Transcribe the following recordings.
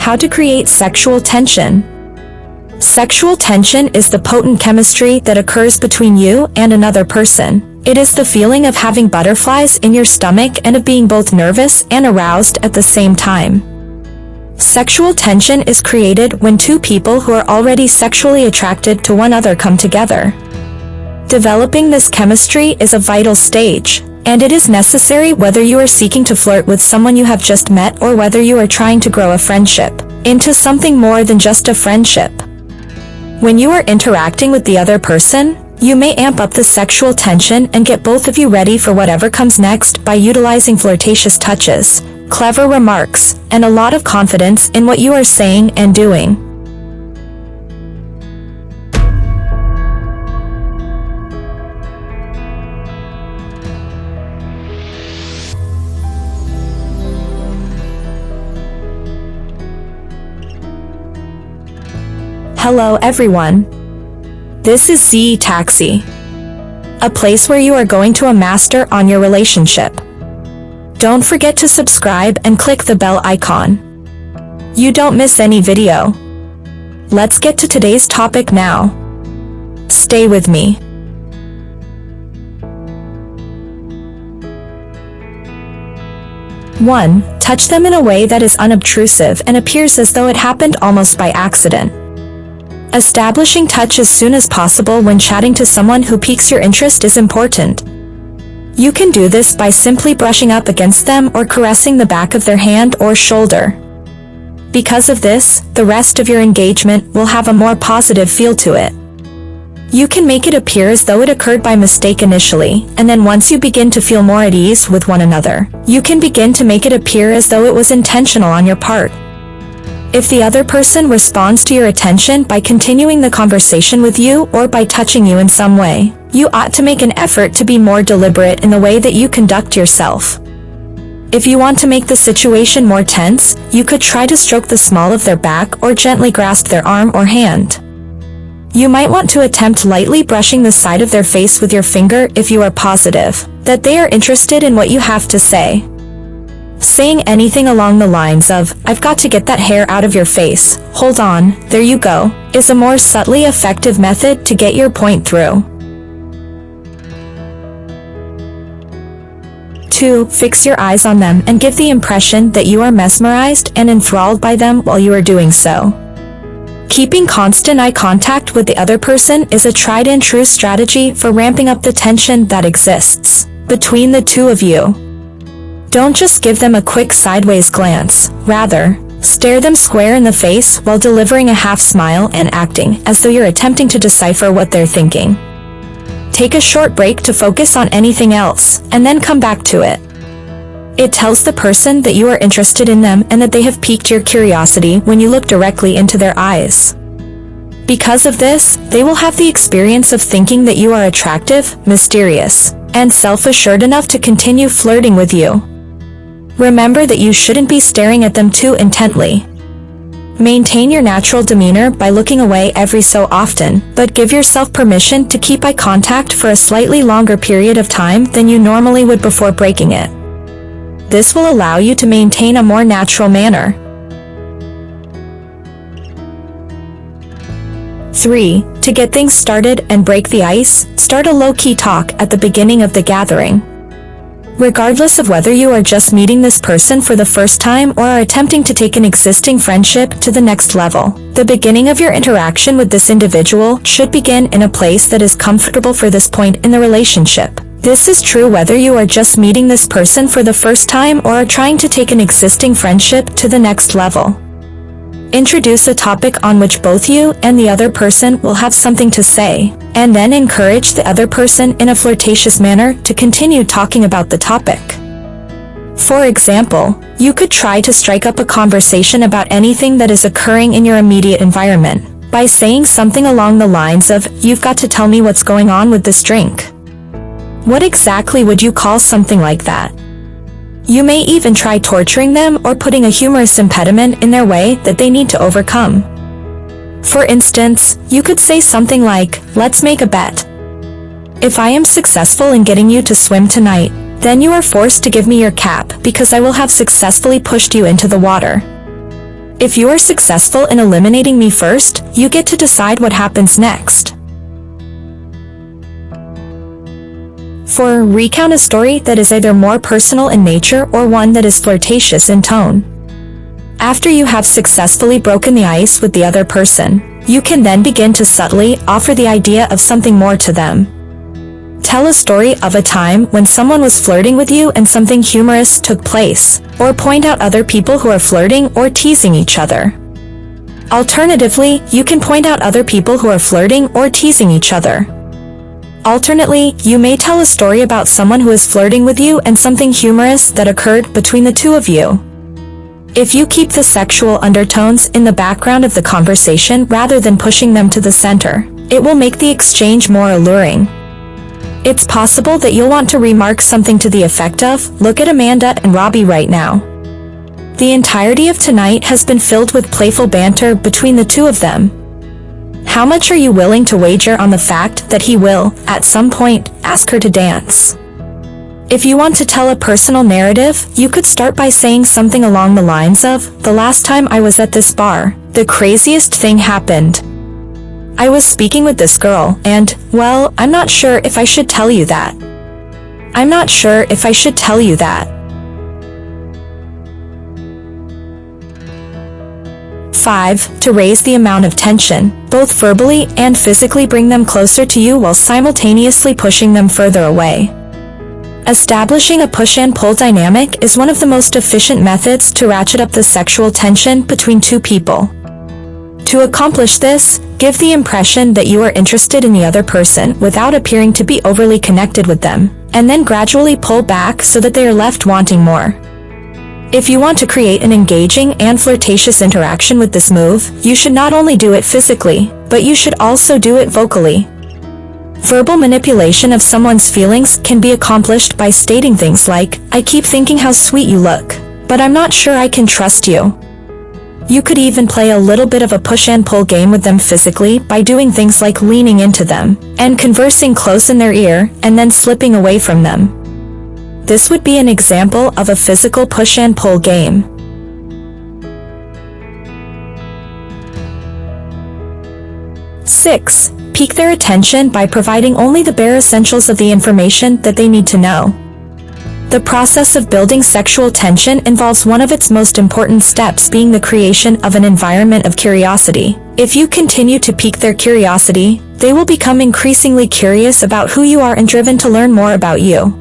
How to create sexual tension. Sexual tension is the potent chemistry that occurs between you and another person. It is the feeling of having butterflies in your stomach and of being both nervous and aroused at the same time. Sexual tension is created when two people who are already sexually attracted to one another come together. Developing this chemistry is a vital stage, and it is necessary whether you are seeking to flirt with someone you have just met or whether you are trying to grow a friendship into something more than just a friendship. When you are interacting with the other person, you may amp up the sexual tension and get both of you ready for whatever comes next by utilizing flirtatious touches, clever remarks, and a lot of confidence in what you are saying and doing. Hello everyone. This is CE Taxi, a place where you are going to a master on your relationship. Don't forget to subscribe and click the bell icon. You don't miss any video. Let's get to today's topic now. Stay with me. One, touch them in a way that is unobtrusive and appears as though it happened almost by accident. Establishing touch as soon as possible when chatting to someone who piques your interest is important. You can do this by simply brushing up against them or caressing the back of their hand or shoulder. Because of this, the rest of your engagement will have a more positive feel to it. You can make it appear as though it occurred by mistake initially, and then once you begin to feel more at ease with one another, you can begin to make it appear as though it was intentional on your part. If the other person responds to your attention by continuing the conversation with you or by touching you in some way, you ought to make an effort to be more deliberate in the way that you conduct yourself. If you want to make the situation more tense, you could try to stroke the small of their back or gently grasp their arm or hand. You might want to attempt lightly brushing the side of their face with your finger if you are positive that they are interested in what you have to say. Saying anything along the lines of, "I've got to get that hair out of your face, hold on, there you go," is a more subtly effective method to get your point through. 2. Fix your eyes on them and give the impression that you are mesmerized and enthralled by them while you are doing so. Keeping constant eye contact with the other person is a tried and true strategy for ramping up the tension that exists between the two of you. Don't just give them a quick sideways glance, rather, stare them square in the face while delivering a half smile and acting as though you're attempting to decipher what they're thinking. Take a short break to focus on anything else, and then come back to it. It tells the person that you are interested in them and that they have piqued your curiosity when you look directly into their eyes. Because of this, they will have the experience of thinking that you are attractive, mysterious, and self-assured enough to continue flirting with you. Remember that you shouldn't be staring at them too intently. Maintain your natural demeanor by looking away every so often, but give yourself permission to keep eye contact for a slightly longer period of time than you normally would before breaking it. This will allow you to maintain a more natural manner. 3. To get things started and break the ice, start a low-key talk at the beginning of the gathering. Regardless of whether you are just meeting this person for the first time or are attempting to take an existing friendship to the next level, the beginning of your interaction with this individual should begin in a place that is comfortable for this point in the relationship. This is true whether you are just meeting this person for the first time or are trying to take an existing friendship to the next level. Introduce a topic on which both you and the other person will have something to say, and then encourage the other person in a flirtatious manner to continue talking about the topic. For example, you could try to strike up a conversation about anything that is occurring in your immediate environment by saying something along the lines of, "You've got to tell me what's going on with this drink." What exactly would you call something like that? You may even try torturing them or putting a humorous impediment in their way that they need to overcome. For instance, you could say something like, "Let's make a bet. If I am successful in getting you to swim tonight, then you are forced to give me your cap because I will have successfully pushed you into the water." If you are successful in eliminating me first, you get to decide what happens next. 4. Recount a story that is either more personal in nature or one that is flirtatious in tone. After you have successfully broken the ice with the other person, you can then begin to subtly offer the idea of something more to them. Tell a story of a time when someone was flirting with you and something humorous took place, or point out other people who are flirting or teasing each other. Alternatively, you can point out other people who are flirting or teasing each other. Alternately, you may tell a story about someone who is flirting with you and something humorous that occurred between the two of you. If you keep the sexual undertones in the background of the conversation rather than pushing them to the center, it will make the exchange more alluring. It's possible that you'll want to remark something to the effect of, "Look at Amanda and Robbie right now." The entirety of tonight has been filled with playful banter between the two of them. How much are you willing to wager on the fact that he will, at some point, ask her to dance? If you want to tell a personal narrative, you could start by saying something along the lines of, "The last time I was at this bar, the craziest thing happened. I was speaking with this girl, and, well, I'm not sure if I should tell you that. I'm not sure if I should tell you that." 5. To raise the amount of tension, both verbally and physically bring them closer to you while simultaneously pushing them further away. Establishing a push and pull dynamic is one of the most efficient methods to ratchet up the sexual tension between two people. To accomplish this, give the impression that you are interested in the other person without appearing to be overly connected with them, and then gradually pull back so that they are left wanting more. If you want to create an engaging and flirtatious interaction with this move, you should not only do it physically, but you should also do it vocally. Verbal manipulation of someone's feelings can be accomplished by stating things like, "I keep thinking how sweet you look, but I'm not sure I can trust you." You could even play a little bit of a push and pull game with them physically by doing things like leaning into them and conversing close in their ear and then slipping away from them. This would be an example of a physical push and pull game. 6. Pique their attention by providing only the bare essentials of the information that they need to know. The process of building sexual tension involves one of its most important steps being the creation of an environment of curiosity. If you continue to pique their curiosity, they will become increasingly curious about who you are and driven to learn more about you.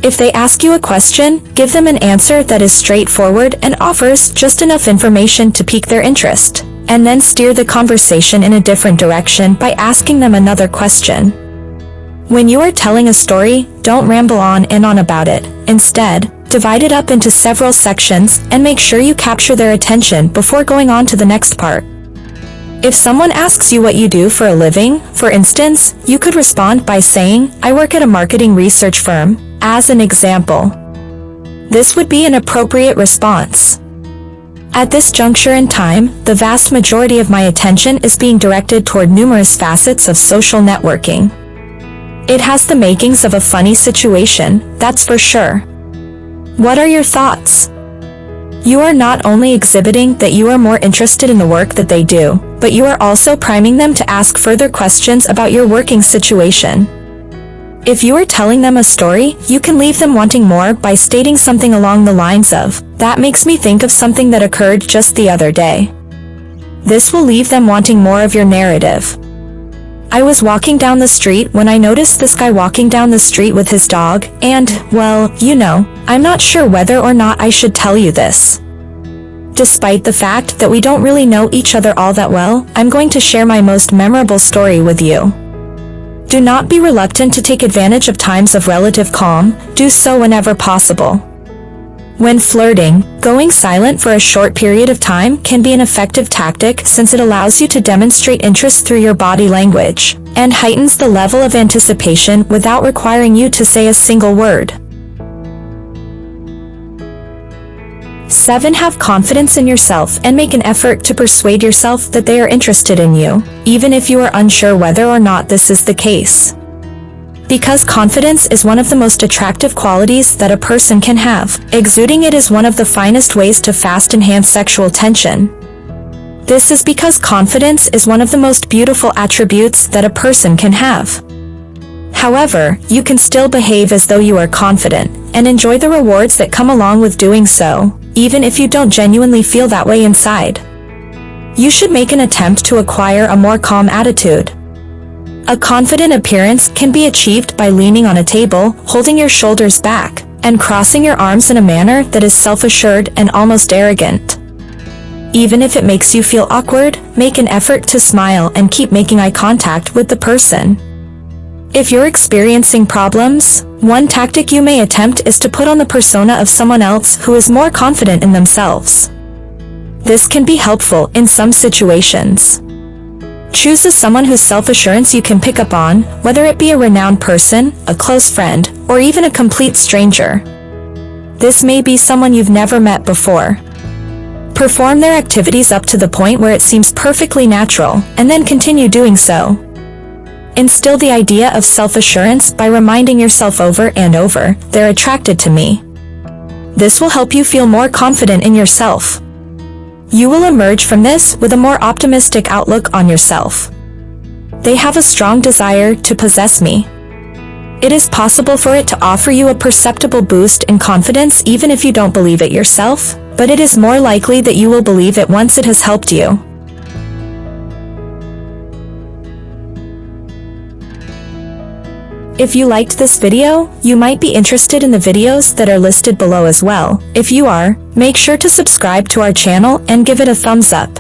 If they ask you a question, give them an answer that is straightforward and offers just enough information to pique their interest, and then steer the conversation in a different direction by asking them another question. When you are telling a story, don't ramble on and on about it. Instead, divide it up into several sections and make sure you capture their attention before going on to the next part. If someone asks you what you do for a living, for instance, you could respond by saying, "I work at a marketing research firm," as an example. This would be an appropriate response. At this juncture in time, the vast majority of my attention is being directed toward numerous facets of social networking. It has the makings of a funny situation, that's for sure. What are your thoughts? You are not only exhibiting that you are more interested in the work that they do, but you are also priming them to ask further questions about your working situation. If you are telling them a story, you can leave them wanting more by stating something along the lines of, "That makes me think of something that occurred just the other day." This will leave them wanting more of your narrative. "I was walking down the street when I noticed this guy walking down the street with his dog, and, well, you know, I'm not sure whether or not I should tell you this. Despite the fact that we don't really know each other all that well, I'm going to share my most memorable story with you." Do not be reluctant to take advantage of times of relative calm, do so whenever possible. When flirting, going silent for a short period of time can be an effective tactic since it allows you to demonstrate interest through your body language, and heightens the level of anticipation without requiring you to say a single word. 7. Have confidence in yourself and make an effort to persuade yourself that they are interested in you, even if you are unsure whether or not this is the case. Because confidence is one of the most attractive qualities that a person can have, exuding it is one of the finest ways to fast enhance sexual tension. This is because confidence is one of the most beautiful attributes that a person can have. However, you can still behave as though you are confident, and enjoy the rewards that come along with doing so, even if you don't genuinely feel that way inside. You should make an attempt to acquire a more calm attitude. A confident appearance can be achieved by leaning on a table, holding your shoulders back, and crossing your arms in a manner that is self-assured and almost arrogant. Even if it makes you feel awkward, make an effort to smile and keep making eye contact with the person. If you're experiencing problems, one tactic you may attempt is to put on the persona of someone else who is more confident in themselves. This can be helpful in some situations. Choose someone whose self-assurance you can pick up on, whether it be a renowned person, a close friend, or even a complete stranger. This may be someone you've never met before. Perform their activities up to the point where it seems perfectly natural, and then continue doing so. Instill the idea of self-assurance by reminding yourself over and over, "They're attracted to me." This will help you feel more confident in yourself. You will emerge from this with a more optimistic outlook on yourself. They have a strong desire to possess me. It is possible for it to offer you a perceptible boost in confidence even if you don't believe it yourself, but it is more likely that you will believe it once it has helped you. If you liked this video, you might be interested in the videos that are listed below as well. If you are, make sure to subscribe to our channel and give it a thumbs up.